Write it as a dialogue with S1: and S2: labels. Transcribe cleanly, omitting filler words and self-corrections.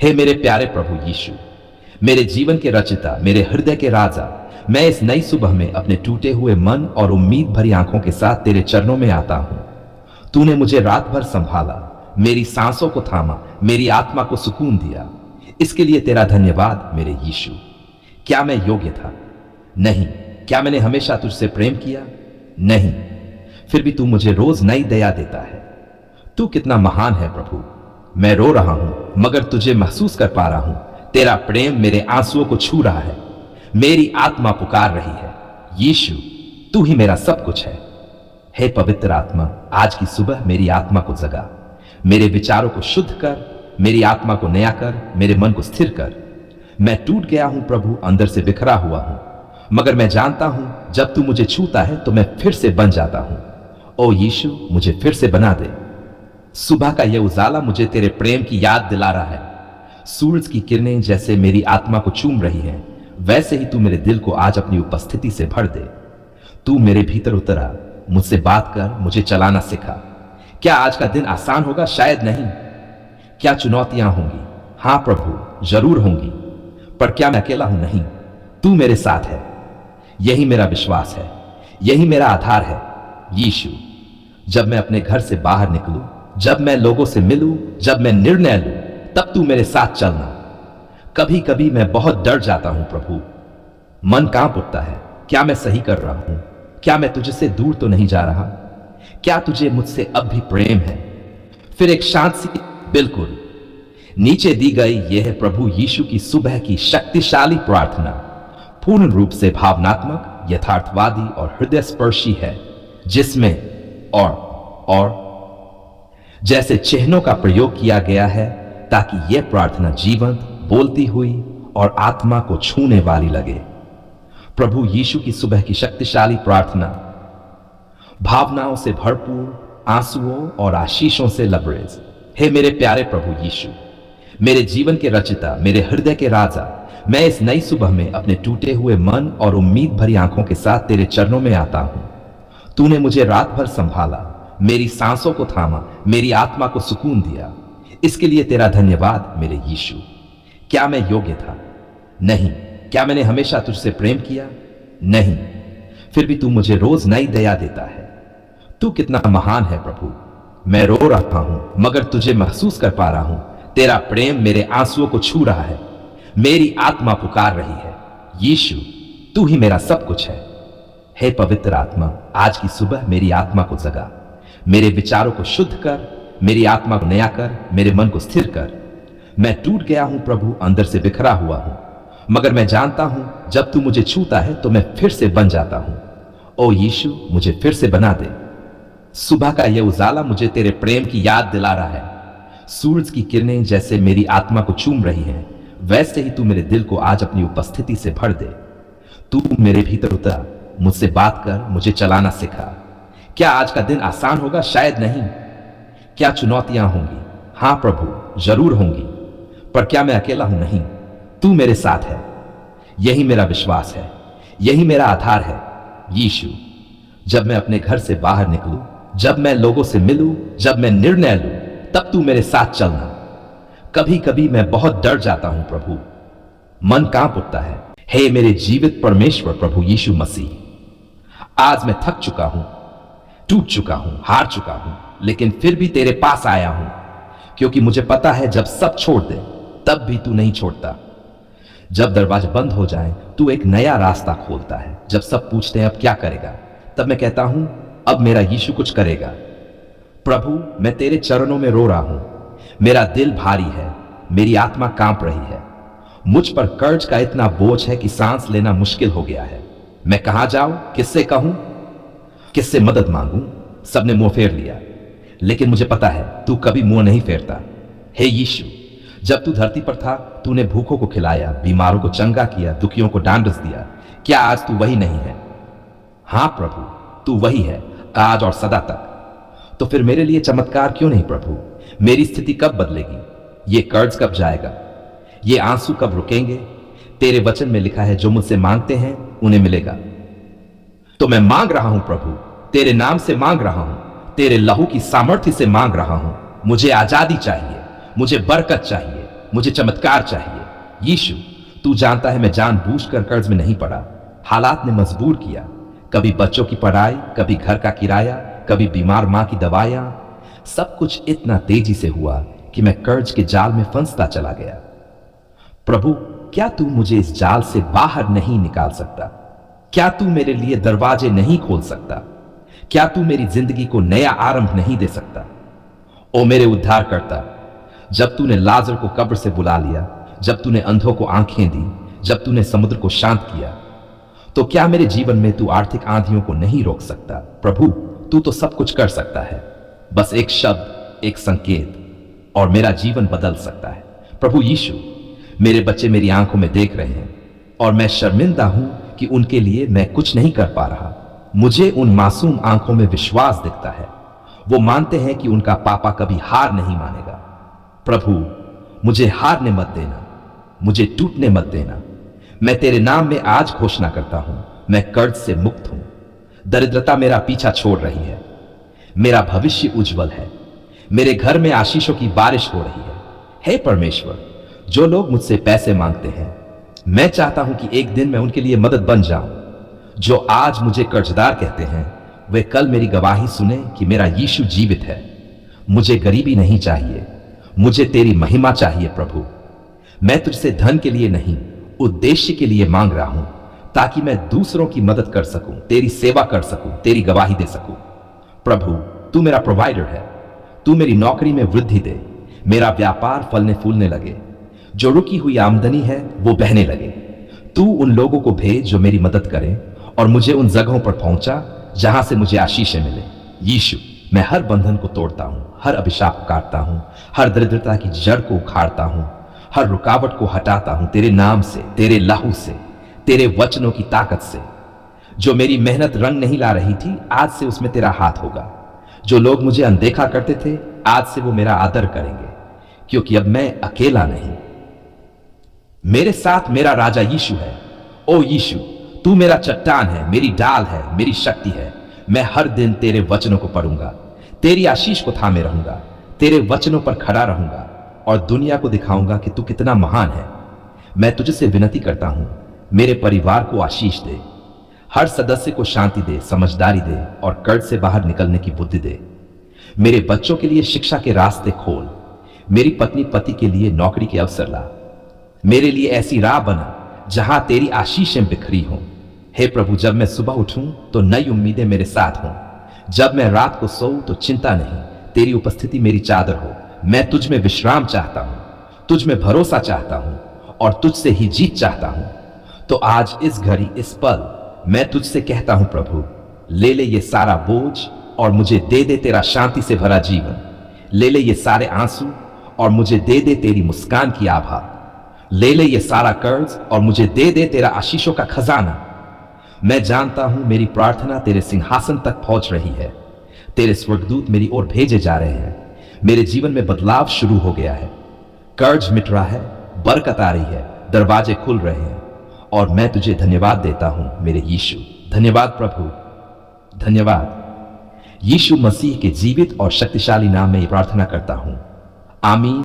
S1: हे मेरे प्यारे प्रभु यीशु, मेरे जीवन के रचिता, मेरे हृदय के राजा, मैं इस नई सुबह में अपने टूटे हुए मन और उम्मीद भरी आंखों के साथ तेरे चरणों में आता हूं। तूने मुझे रात भर संभाला, मेरी सांसों को थामा, मेरी आत्मा को सुकून दिया। इसके लिए तेरा धन्यवाद मेरे यीशु। क्या मैं योग्य था? नहीं। क्या मैंने हमेशा तुझसे प्रेम किया? नहीं। फिर भी तू मुझे रोज नई दया देता है। तू कितना महान है प्रभु। मैं रो रहा हूं मगर तुझे महसूस कर पा रहा हूं। तेरा प्रेम मेरे आंसुओं को छू रहा है। मेरी आत्मा पुकार रही है, यीशु तू ही मेरा सब कुछ है। हे पवित्र आत्मा, आज की सुबह मेरी आत्मा को जगा, मेरे विचारों को शुद्ध कर, मेरी आत्मा को नया कर, मेरे मन को स्थिर कर। मैं टूट गया हूं प्रभु, अंदर से बिखरा हुआ हूं, मगर मैं जानता हूं जब तू मुझे छूता है तो मैं फिर से बन जाता हूं। ओ यीशु, मुझे फिर से बना दे। सुबह का यह उजाला मुझे तेरे प्रेम की याद दिला रहा है। सूरज की किरणें जैसे मेरी आत्मा को चूम रही हैं, वैसे ही तू मेरे दिल को आज अपनी उपस्थिति से भर दे। तू मेरे भीतर उतरा, मुझसे बात कर, मुझे चलाना सिखा। क्या आज का दिन आसान होगा? शायद नहीं। क्या चुनौतियां होंगी? हां प्रभु, जरूर होंगी। पर क्या मैं अकेला हूं? नहीं, तू मेरे साथ है। यही मेरा विश्वास है, यही मेरा आधार है यीशु। जब मैं अपने घर से बाहर निकलूं, जब मैं लोगों से मिलूं, जब मैं निर्णय लूं, तब तू मेरे साथ चलना। कभी कभी मैं बहुत डर जाता हूं प्रभु, मन कांप उठता है। क्या मैं सही कर रहा हूं? क्या मैं तुझसे दूर तो नहीं जा रहा? क्या तुझे मुझसे अब भी प्रेम है? फिर एक शांत सी बिल्कुल नीचे दी गई यह है प्रभु यीशु की सुबह की शक्तिशाली प्रार्थना। पूर्ण रूप से भावनात्मक, यथार्थवादी और हृदय स्पर्शी है, जिसमें और जैसे चिन्हों का प्रयोग किया गया है ताकि यह प्रार्थना जीवंत, बोलती हुई और आत्मा को छूने वाली लगे। प्रभु यीशु की सुबह की शक्तिशाली प्रार्थना भावनाओं से भरपूर, आंसुओं और आशीषों से लबरेज। हे मेरे प्यारे प्रभु यीशु, मेरे जीवन के रचिता, मेरे हृदय के राजा, मैं इस नई सुबह में अपने टूटे हुए मन और उम्मीद भरी आंखों के साथ तेरे चरणों में आता हूं। तूने मुझे रात भर संभाला, मेरी सांसों को थामा, मेरी आत्मा को सुकून दिया। इसके लिए तेरा धन्यवाद मेरे यीशु। क्या मैं योग्य था? नहीं। क्या मैंने हमेशा तुझसे प्रेम किया? नहीं। फिर भी तू मुझे रोज नई दया देता है। तू कितना महान है प्रभु। मैं रो रहा हूं मगर तुझे महसूस कर पा रहा हूं। तेरा प्रेम मेरे आंसुओं को छू रहा है। मेरी आत्मा पुकार रही है, यीशु तू ही मेरा सब कुछ है। हे पवित्र आत्मा, आज की सुबह मेरी आत्मा को जगा, मेरे विचारों को शुद्ध कर, मेरी आत्मा को नया कर, मेरे मन को स्थिर कर। मैं टूट गया हूं प्रभु, अंदर से बिखरा हुआ हूं, मगर मैं जानता हूं जब तू मुझे छूता है तो मैं फिर से बन जाता हूं। ओ यीशु, मुझे फिर से बना दे। सुबह का यह उजाला मुझे तेरे प्रेम की याद दिला रहा है। सूरज की किरणें जैसे मेरी आत्मा को चूम रही हैं, वैसे ही तू मेरे दिल को आज अपनी उपस्थिति से भर दे। तू मेरे भीतर उतरा, मुझसे बात कर, मुझे चलाना सिखा। क्या आज का दिन आसान होगा? शायद नहीं। क्या चुनौतियां होंगी? हां प्रभु, जरूर होंगी। पर क्या मैं अकेला हूं? नहीं, तू मेरे साथ है। यही मेरा विश्वास है, यही मेरा आधार है यीशु। जब मैं अपने घर से बाहर निकलूं, जब मैं लोगों से मिलूं, जब मैं निर्णय लूं, तब तू मेरे साथ चलना। कभी कभी मैं बहुत डर जाता हूं प्रभु, मन कांप उठता है। हे मेरे जीवित परमेश्वर प्रभु यीशु मसीह, आज मैं थक चुका हूं, टूट चुका हूं, हार चुका हूं, लेकिन फिर भी तेरे पास आया हूं, क्योंकि मुझे पता है जब सब छोड़ दे तब भी तू नहीं छोड़ता। जब दरवाजे बंद हो जाएं, तू एक नया रास्ता खोलता है। जब सब पूछते हैं अब क्या करेगा, तब मैं कहता हूं अब मेरा यीशु कुछ करेगा। प्रभु, मैं तेरे चरणों में रो रहा हूं। मेरा दिल भारी है, मेरी आत्मा कांप रही है। मुझ पर कर्ज का इतना बोझ है कि सांस लेना मुश्किल हो गया है। मैं कहां जाऊं? किससे कहूं? किससे मदद मांगूं? सबने मुंह फेर लिया, लेकिन मुझे पता है तू कभी मुंह नहीं फेरता। हे यीशु, जब तू धरती पर था, तूने भूखों को खिलाया, बीमारों को चंगा किया, दुखियों को ढांढस दिया। क्या आज तू वही नहीं है? हां प्रभु, तू वही है, आज और सदा तक। तो फिर मेरे लिए चमत्कार क्यों नहीं प्रभु? मेरी स्थिति कब बदलेगी? ये कर्ज कब जाएगा? ये आंसू कब रुकेंगे? तेरे वचन में लिखा है जो मुझसे मांगते हैं उन्हें मिलेगा। तो मैं मांग रहा हूं प्रभु, तेरे नाम से मांग रहा हूं, तेरे लहू की सामर्थ्य से मांग रहा हूं। मुझे आजादी चाहिए, मुझे बरकत चाहिए, मुझे चमत्कार चाहिए। यीशु, तू जानता है मैं जानबूझकर कर्ज में नहीं पड़ा। हालात ने मजबूर किया। कभी बच्चों की पढ़ाई, कभी घर का किराया, कभी बीमार मां की दवाइयां। सब कुछ इतना तेजी से हुआ कि मैं कर्ज के जाल में फंसता चला गया। प्रभु, क्या तू मुझे इस जाल से बाहर नहीं निकाल सकता? क्या तू मेरे लिए दरवाजे नहीं खोल सकता? क्या तू मेरी जिंदगी को नया आरंभ नहीं दे सकता? ओ मेरे उद्धारकर्ता, जब तूने लाजर को कब्र से बुला लिया, जब तूने अंधों को आंखें दी, जब तूने समुद्र को शांत किया, तो क्या मेरे जीवन में तू आर्थिक आंधियों को नहीं रोक सकता? प्रभु, तू तो सब कुछ कर सकता है। बस एक शब्द, एक संकेत, और मेरा जीवन बदल सकता है। प्रभु यीशु, मेरे बच्चे मेरी आंखों में देख रहे हैं और मैं शर्मिंदा हूं कि उनके लिए मैं कुछ नहीं कर पा रहा। मुझे उन मासूम आंखों में विश्वास दिखता है। वो मानते हैं कि उनका पापा कभी हार नहीं मानेगा। प्रभु, मुझे हारने मत देना, मुझे टूटने मत देना। मैं तेरे नाम में आज घोषणा करता हूं, मैं कर्ज से मुक्त हूं। दरिद्रता मेरा पीछा छोड़ रही है। मेरा भविष्य उज्जवल है। मेरे घर में आशीषों की बारिश हो रही है। हे परमेश्वर, जो लोग मुझसे पैसे मांगते हैं, मैं चाहता हूं कि एक दिन मैं उनके लिए मदद बन जाऊं। जो आज मुझे कर्जदार कहते हैं, वे कल मेरी गवाही सुने कि मेरा यीशु जीवित है। मुझे गरीबी नहीं चाहिए, मुझे तेरी महिमा चाहिए। प्रभु, मैं तुझसे धन के लिए नहीं, उद्देश्य के लिए मांग रहा हूं, ताकि मैं दूसरों की मदद कर सकूं, तेरी सेवा कर सकूं, तेरी गवाही दे सकूं। प्रभु, तू मेरा प्रोवाइडर है। तू मेरी नौकरी में वृद्धि दे, मेरा व्यापार फलने फूलने लगे, जो रुकी हुई आमदनी है वो बहने लगे। तू उन लोगों को भेज जो मेरी मदद करें और मुझे उन जगहों पर पहुंचा जहां से मुझे आशीषें मिले। यीशु, मैं हर बंधन को तोड़ता हूं, हर अभिशाप को काटता हूं, हर दरिद्रता की जड़ को उखाड़ता हूं, हर रुकावट को हटाता हूं तेरे नाम से, तेरे लहू से, तेरे वचनों की ताकत से। जो मेरी मेहनत रंग नहीं ला रही थी, आज से उसमें तेरा हाथ होगा। जो लोग मुझे अनदेखा करते थे, आज से वो मेरा आदर करेंगे, क्योंकि अब मैं अकेला नहीं। मेरे साथ मेरा राजा यीशु है। ओ यीशु, तू मेरा चट्टान है, मेरी डाल है, मेरी शक्ति है। मैं हर दिन तेरे वचनों को पढ़ूंगा, तेरी आशीष को थामे रहूंगा, तेरे वचनों पर खड़ा रहूंगा और दुनिया को दिखाऊंगा कि तू कितना महान है। मैं तुझसे विनती करता हूं, मेरे परिवार को आशीष दे, हर सदस्य को शांति दे, समझदारी दे और कर्ज से बाहर निकलने की बुद्धि दे। मेरे बच्चों के लिए शिक्षा के रास्ते खोल, मेरी पत्नी पति के लिए नौकरी के अवसर ला। मेरे लिए ऐसी राह बना जहां तेरी आशीषें बिखरी हों। हे प्रभु, जब मैं सुबह उठूं तो नई उम्मीदें मेरे साथ हों। जब मैं रात को सोऊं तो चिंता नहीं, तेरी उपस्थिति मेरी चादर हो। मैं तुझ में विश्राम चाहता हूं, तुझ में भरोसा चाहता हूं और तुझसे ही जीत चाहता हूं। तो आज इस घड़ी, इस पल मैं तुझसे कहता हूं प्रभु, ले ले ये सारा बोझ और मुझे दे दे तेरा शांति से भरा जीवन। ले ले ये सारे आंसू और मुझे दे दे तेरी मुस्कान की आभा। ले ले ये सारा कर्ज और मुझे दे दे तेरा आशीषों का खजाना। मैं जानता हूं मेरी प्रार्थना तेरे सिंहासन तक पहुंच रही है। तेरे स्वर्गदूत मेरी ओर भेजे जा रहे हैं। मेरे जीवन में बदलाव शुरू हो गया है। कर्ज मिट रहा है, बरकत आ रही है, दरवाजे खुल रहे हैं और मैं तुझे धन्यवाद देता हूं मेरे यीशु। धन्यवाद प्रभु, धन्यवाद। यीशु मसीह के जीवित और शक्तिशाली नाम में ये प्रार्थना करता हूं, आमीन।